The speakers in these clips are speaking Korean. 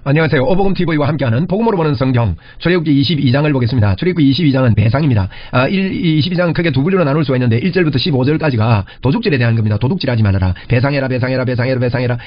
안녕하세요. 오복음TV와 함께하는 복음으로 보는 성경 출애굽기 22장을 보겠습니다. 출애굽기 22장은 배상입니다. 22장은 크게 두 분류로 나눌 수가 있는데 1절부터 15절까지가 도둑질에 대한 겁니다. 도둑질하지 말아라. 배상해라.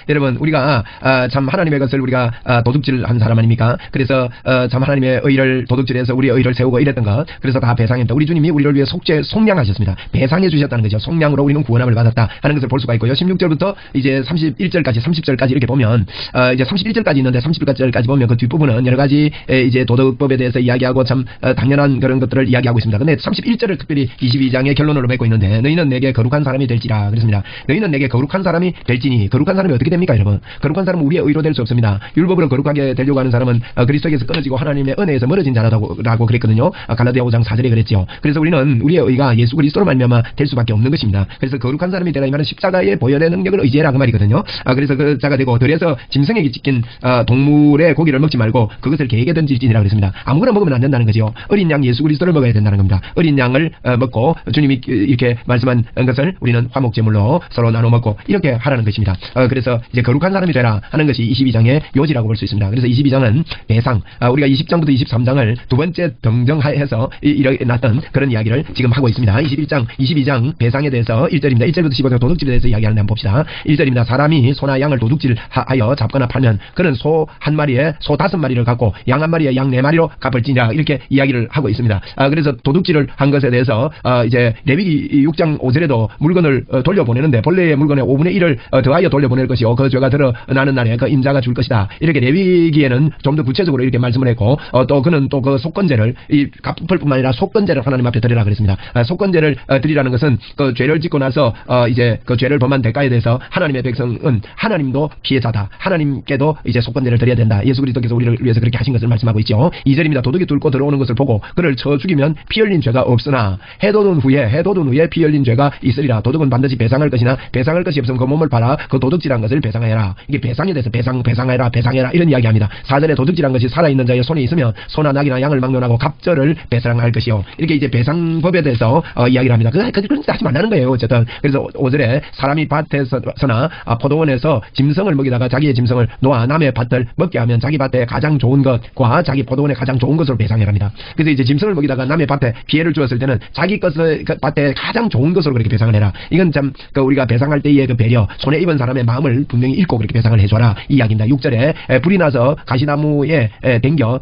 여러분 우리가 참 하나님의 것을 우리가 도둑질한 사람 아닙니까? 그래서 참 하나님의 의를 도둑질해서 우리의 의를 세우고 이랬던 것, 그래서 다 배상입니다. 우리 주님이 우리를 위해 속량하셨습니다. 배상해 주셨다는 거죠. 속량으로 우리는 구원함을 받았다 하는 것을 볼 수가 있고요. 16절부터 이제 31절까지 30절까지 이렇게 보면 이제 31절까지 있는데 31절까지 보면 그 뒷부분은 여러 가지 이제 도덕법에 대해서 이야기하고 참 당연한 그런 것들을 이야기하고 있습니다. 근데 31절을 특별히 22장의 결론으로 맺고 있는데, 너희는 내게 거룩한 사람이 될지라 그랬습니다. 너희는 내게 거룩한 사람이 될지니, 거룩한 사람이 어떻게 됩니까, 여러분? 거룩한 사람은 우리의 의로 될 수 없습니다. 율법으로 거룩하게 되려고 하는 사람은 그리스도에게서 끊어지고 하나님의 은혜에서 멀어진 자라고 그랬거든요. 갈라디아 5장 4절에 그랬죠. 그래서 우리는 우리의 의가 예수 그리스도로 말미암아 될 수밖에 없는 것입니다. 그래서 거룩한 사람이 되라 이 말은 십자가의 보혈의 능력을 의지해라 그 말이거든요. 그래서 그 자가 되고, 들에서 짐승에게 찍힌 동물의 고기를 먹지 말고 그것을 개에게 던질지니라 그랬습니다. 아무거나 먹으면 안 된다는 거죠. 어린 양 예수 그리스도를 먹어야 된다는 겁니다. 어린 양을 먹고 주님이 이렇게 말씀한 것을 우리는 화목제물로 서로 나눠 먹고 이렇게 하라는 것입니다. 그래서 이제 거룩한 사람이 되라 하는 것이 22장의 요지라고 볼 수 있습니다. 그래서 22장은 배상, 우리가 20장부터 23장을 두 번째 병정해서 일어났던 그런 이야기를 지금 하고 있습니다. 22장 배상에 대해서 1절입니다. 1절부터 15절 도둑질에 대해서 이야기하는데 한번 봅시다. 1절입니다. 사람이 소나 양을 도둑질하여 잡거나 팔면 그는 소 한 마리에 소 5마리를 갖고 양 한 마리에 양 4마리로 갚을지니라, 이렇게 이야기를 하고 있습니다. 그래서 도둑질을 한 것에 대해서 이제 레위기 6장 5절에도 물건을 돌려보내는데 본래의 물건의 5분의 1을 더하여 돌려보낼 것이요 그 죄가 드러나는 날에 그 임자가 줄 것이다. 이렇게 레위기에는 좀 더 구체적으로 이렇게 말씀을 했고, 또 그는 또 그 속건제를 갚을 뿐만 아니라 속건제를 하나님 앞에 드리라 그랬습니다. 속건제를 드리라는 것은 그 죄를 짓고 나서 이제 그 죄를 범한 대가에 대해서 하나님의 백성은 하나님도 피해자다. 하나님께도 이제 속건제를 드려야 된다. 예수 그리스도께서 우리를 위해서 그렇게 하신 것을 말씀하고 있죠. 2절입니다. 도둑이 뚫고 들어오는 것을 보고 그를 쳐 죽이면 피 흘린 죄가 없으나 해돋은 후에 피 흘린 죄가 있으리라. 도둑은 반드시 배상할 것이나 배상할 것이 없으면 그 몸을 팔아 그 도둑질한 것을 배상하여라. 이게 배상에 대해서 배상해라 이런 이야기합니다. 4절에 도둑질한 것이 살아있는 자의 손에 있으면 소나 낙이나 양을 막론하고 갑절을 배상할 것이요. 이렇게 이제 배상법에 대해서 이야기를 합니다. 그런 짓 하지 말라는 거예요. 어쨌든 그래서 5절에 사람이 밭에서나 포도원에서 짐승을 먹이다가 자기의 짐승을 놓아 남의 밭을 먹게 하면 자기 밭에 가장 좋은 것과 자기 포도원에 가장 좋은 것으로 배상해랍니다. 그래서 이제 짐승을 먹이다가 남의 밭에 피해를 주었을 때는 자기 것을 그 밭에 가장 좋은 것으로 그렇게 배상을 해라. 이건 참 우리가 배상할 때의 그 배려, 손에 입은 사람의 마음을 분명히 읽고 그렇게 배상을 해줘라 이 이야기입니다. 6절에 불이 나서 가시나무에 댕겨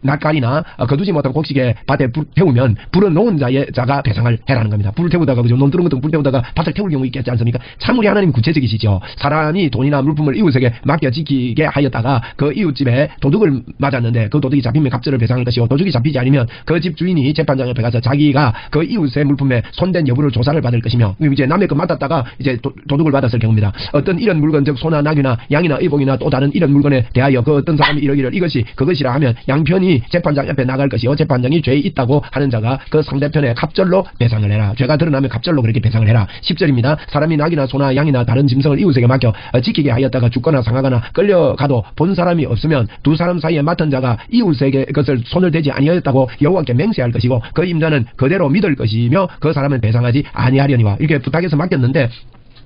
낯가리나 거두지 못한 곡식에 밭에 불 태우면 불은 놓은 자가 배상을 해라는 겁니다. 불을 태우다가 그죠? 논두렁 같은 불 태우다가 밭을 태울 경우 있겠지 않습니까? 참 우리 하나님 구체적이시죠. 사람이 돈이나 물품을 이웃에게 맡겨 지키게 하였다가 그 이웃집에 도둑을 맞았는데 그 도둑이 잡히면 갑절을 배상할 것이고, 도둑이 잡히지 않으면 그 집 주인이 재판장 옆에 가서 자기가 그 이웃의 물품에 손댄 여부를 조사를 받을 것이며, 이제 남의 거 맡았다가 이제 도둑을 받았을 경우입니다. 어떤 이런 물건, 즉 소나 낙이나 양이나 의복이나 또 다른 이런 물건에 대하여 그 어떤 사람이 이러기를 이것이 그것이라 하면 양편이 재판장 옆에 나갈 것이요 재판장이 죄 있다고 하는 자가 그 상대편에 갑절로 배상을 해라. 죄가 드러나면 갑절로 그렇게 배상을 해라. 10절입니다. 사람이 낙이나 소나 양이나 다른 짐승을 이웃에게 맡겨 지키게 하였다가 죽거나 상하거나 끌려가도 본 사람이 없으면 두 사람 사이에 맡은 자가 이웃에게 그것을 손을 대지 아니하였다고 여호와께 맹세할 것이고, 그 임자는 그대로 믿을 것이며 그 사람은 배상하지 아니하려니와. 이렇게 부탁해서 맡겼는데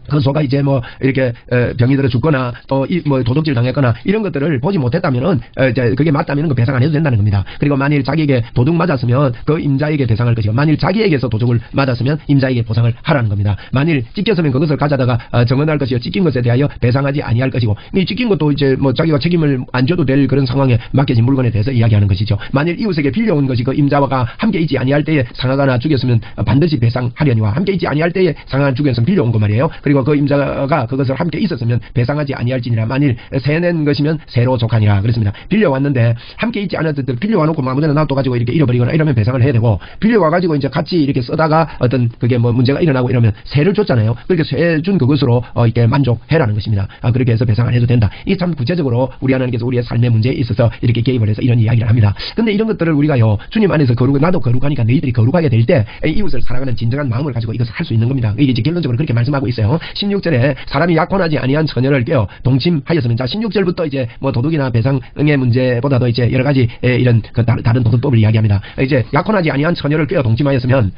그 소가 이제 뭐 이렇게 병이 들어 죽거나 또 뭐 도둑질 당했거나 이런 것들을 보지 못했다면은 이제 그게 맞다면은 그 배상 안 해도 된다는 겁니다. 그리고 만일 자기에게 도둑 맞았으면 그 임자에게 배상할 것이고, 만일 자기에게서 도둑을 맞았으면 임자에게 보상을 하라는 겁니다. 만일 찢겼으면 그것을 가져다가 정언할 것이요 찢긴 것에 대하여 배상하지 아니할 것이고, 이 찢긴 것도 이제 뭐 자기가 책임을 안 져도 될 그런 상황에 맡겨진 물건에 대해서 이야기하는 것이죠. 만일 이웃에게 빌려온 것이 그 임자와 함께 있지 아니할 때에 상하거나 죽였으면 반드시 배상하려니와, 함께 있지 아니할 때에 상하거나 죽였으면 빌려온 거 말이에요. 그리고 그 임자가 그것을 함께 있었으면 배상하지 아니할지니라. 만일 세낸 것이면 세로 족하니라 그랬습니다. 빌려왔는데 함께 있지 않았을 때 빌려와놓고 아무데나 놔둬가지고 이렇게 잃어버리거나 이러면 배상을 해야 되고, 빌려와가지고 이제 같이 이렇게 쓰다가 어떤 그게 뭐 문제가 일어나고 이러면 세를 줬잖아요. 그렇게 세 준 그것으로 이렇게 만족해라는 것입니다. 그렇게 해서 배상을 해도 된다. 이게 참 구체적으로 우리 하나님께서 우리의 삶의 문제에 있어서 이렇게 개입을 해서 이런 이야기를 합니다. 근데 이런 것들을 우리가요 주님 안에서 나도 거룩하니까 너희들이 거룩하게 될 때 이웃을 사랑하는 진정한 마음을 가지고 이것을 할 수 있는 겁니다. 이게 이제 결론적으로 그렇게 말씀하고 있어요. 16절에 사람이 약혼하지 아니한 처녀를 꿰어 동침하였으면, 자 16절부터 이제 뭐 도둑이나 배상의 문제보다도 이제 여러 가지 이런 그 다른 도덕법을 이야기합니다. 이제 약혼하지 아니한 처녀를 꿰어 동침하였으면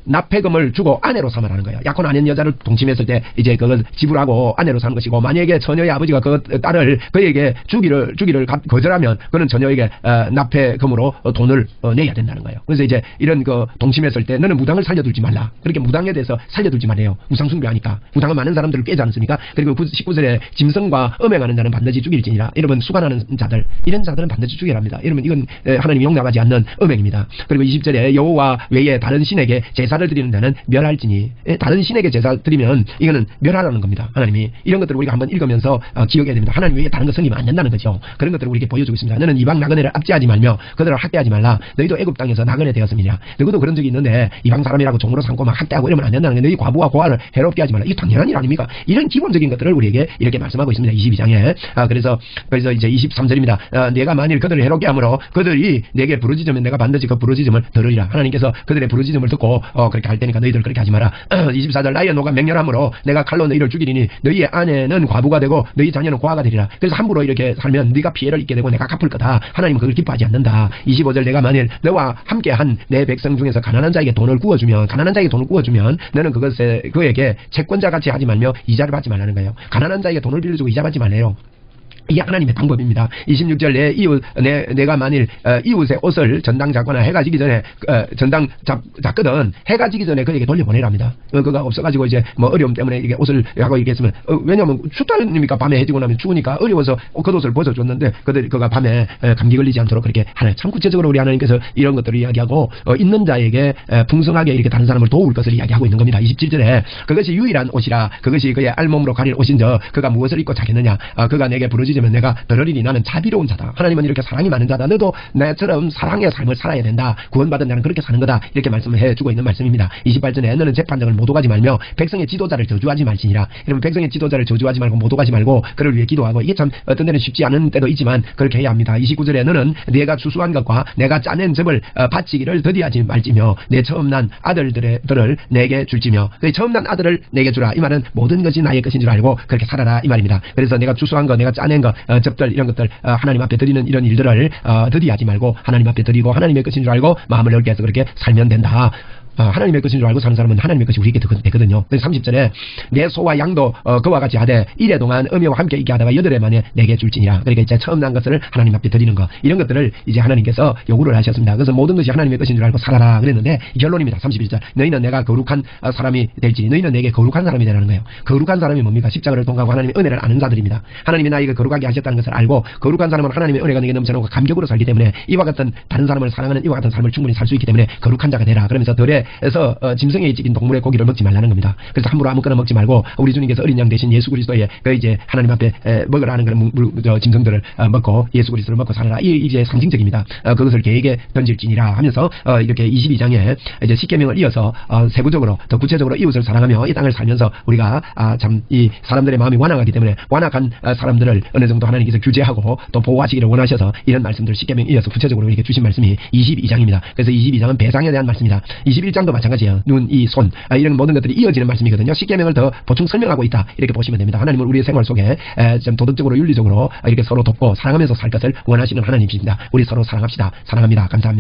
납폐금을 주고 아내로 삼으라는 거예요. 약혼 안 한 여자를 동침했을 때 이제 그걸 지불하고 아내로 사는 것이고, 만약에 처녀의 아버지가 그 딸을 그에게 주기를 거절하면 그는 처녀에게 납폐금으로 돈을 내야 된다는 거예요. 그래서 이제 이런 그 동침했을 때 너는 무당을 살려두지 말라. 그렇게 무당에 대해서 살려두지 말래요. 우상숭배하니까. 무당은 많은 사람들을 깨지 않습니까? 그리고 19절에 짐승과 음행하는 자는 반드시 죽일지니라. 이러면 수관하는 자들, 이런 자들은 반드시 죽여랍니다. 이러면 이건 하나님이 용납하지 않는 음행입니다. 그리고 20절에 여호와 외에 다른 신에게 제사를 드리는 자는 멸할지니, 다른 신에게 제사 드리면 이거는 멸하라는 겁니다. 하나님이 이런 것들을 우리가 한번 읽으면서 기억해야 됩니다. 하나님 외에 다른 것 섬기면 안 된다는 거죠. 그런 것들을 우리에게 보여주고 있습니다. 너는 이방 나그네를 압제하지 말며 그들을 학대하지 말라. 너희도 애굽 땅에서 나그네 되었음이냐. 너희도 그런 적이 있는데 이방 사람이라고 종으로 삼고 막 학대하고 이러면 안 된다는 게, 너희 과부와 고아를 해롭게 하지 말라. 이게 당연한 일 아닙니까? 이런 기본적인 것들을 우리에게 이렇게 말씀하고 있습니다. 22장에. 그래서 이제 23절입니다. 내가 만일 그들을 해롭게 하므로 그들이 내게 부르짖으면 내가 반드시 그 부르짖음을 들으리라. 하나님께서 그들의 부르짖음을 듣고 그렇게 할 테니까 너희들 그렇게 하지 마라. 24절 나의 노가 맹렬함으로 내가 칼로 너희를 죽이리니 너희의 아내는 과부가 되고 너희 자녀는 고아가 되리라. 그래서 함부로 이렇게 살면 네가 피해를 입게 되고 내가 갚을 거다. 하나님은 그걸 기뻐하지 않는다. 25절 내가 만일 너와 함께한 내 백성 중에서 가난한 자에게 돈을 구워주면 너는 그에게 채권자 같이 하지 말며 이자를 받지 말라는 거예요. 가난한 자에게 돈을 빌려주고 이자 받지 말래요. 이게 하나님의 방법입니다. 26절 내가 만일 이웃의 옷을 전당 잡거나 해가 지기 전에 전당 잡거든 해가 지기 전에 그에게 돌려보내랍니다. 그가 없어가지고 이제 뭐 어려움 때문에 이게 옷을 하고 이렇게 했으면 왜냐하면 춥다니까 밤에 해지고 나면 추우니까 어려워서 겉옷을 벗어줬는데 그가 밤에 감기 걸리지 않도록 그렇게 하나님, 참 구체적으로 우리 하나님께서 이런 것들을 이야기하고 있는 자에게 풍성하게 이렇게 다른 사람을 도울 것을 이야기하고 있는 겁니다. 27절에 그것이 유일한 옷이라 그것이 그의 알몸으로 가릴 옷인저 그가 무엇을 입고 자겠느냐. 그가 내게 부르짖으면 내가 들으리니 나는 자비로운 자다. 하나님은 이렇게 사랑이 많은 자다. 너도 나처럼 사랑의 삶을 살아야 된다. 구원받은 자는 그렇게 사는 거다. 이렇게 말씀을 해주고 있는 말씀입니다. 28절에 너는 재판장을 못 오가지 말며 백성의 지도자를 저주하지 말지니라. 이러면 백성의 지도자를 저주하지 말고 못 오가지 말고 그를 위해 기도하고, 이게 참 어떤 데는 쉽지 않은 때도 있지만 그렇게 해야 합니다. 29절에 너는 내가 주수한 것과 내가 짜낸 즙을 바치기를 더디하지 말지며 내 처음 난 아들들을 내게 줄지며, 그 처음 난 아들을 내게 주라. 이 말은 모든 것이 나의 것인 줄 알고 그렇게 살아라 이 말입니다. 그래서 내가 주수한 거, 내가 짜낸 접들 이런 것들 하나님 앞에 드리는 이런 일들을 더디하지 말고 하나님 앞에 드리고 하나님의 것인 줄 알고 마음을 넓게 해서 그렇게 살면 된다. 하나님의 것인 줄 알고 사는 사람은 하나님의 것이 우리에게 되거든요. 그래서 30절에 내 소와 양도 그와 같이 하되 이래 동안 어미와 함께 있게 하다가 8해 만에 내게 줄지니라. 그러니까 이제 처음 난 것을 하나님 앞에 드리는 거, 이런 것들을 이제 하나님께서 요구를 하셨습니다. 그래서 모든 것이 하나님의 것인 줄 알고 살아라 그랬는데 결론입니다. 31절 너희는 내가 거룩한 사람이 될지, 너희는 내게 거룩한 사람이 되라는 거예요. 거룩한 사람이 뭡니까? 십자가를 통과하고 하나님의 은혜를 아는 자들입니다. 하나님이 나에게 거룩하게 하셨다는 것을 알고, 거룩한 사람은 하나님의 은혜가 내게 넘쳐나고 감격으로 살기 때문에 이와 같은 다른 사람을 사랑하는 이와 같은 삶을 충분히 살 수 있기 때문에 거룩한 자가 되라. 그러면서 덜에서 짐승에 찍힌 동물의 고기를 먹지 말라는 겁니다. 그래서 함부로 아무거나 먹지 말고 우리 주님께서 어린 양 대신 예수 그리스도의 이제 하나님 앞에 먹으라는 그런 짐승들을 먹고 예수 그리스도를 먹고 살아라. 이제 상징적입니다. 그것을 개에게 던질지니라 하면서 이렇게 22장에 이제 십계명을 이어서 세부적으로 더 구체적으로 이웃을 사랑하며 이 땅을 살면서 우리가 참 이 사람들의 마음이 완악하기 때문에 완악한 사람들을 어느 정도 하나님께서 규제하고 또 보호하시기를 원하셔서 이런 말씀들을 십계명 이어서 구체적으로 이렇게 주신 말씀이 22장입니다. 그래서 22장은 배상에 대한 말씀이다. 21장도 마찬가지예요. 눈, 이, 손 이런 모든 것들이 이어지는 말씀이거든요. 십계명을 더 보충 설명하고 있다. 이렇게 보시면 됩니다. 하나님은 우리의 생활 속에 좀 도덕적으로 윤리적으로 이렇게 서로 돕고 사랑하면서 살 것을 원하시는 하나님이십니다. 우리 서로 사랑합시다. 사랑합니다. 감사합니다.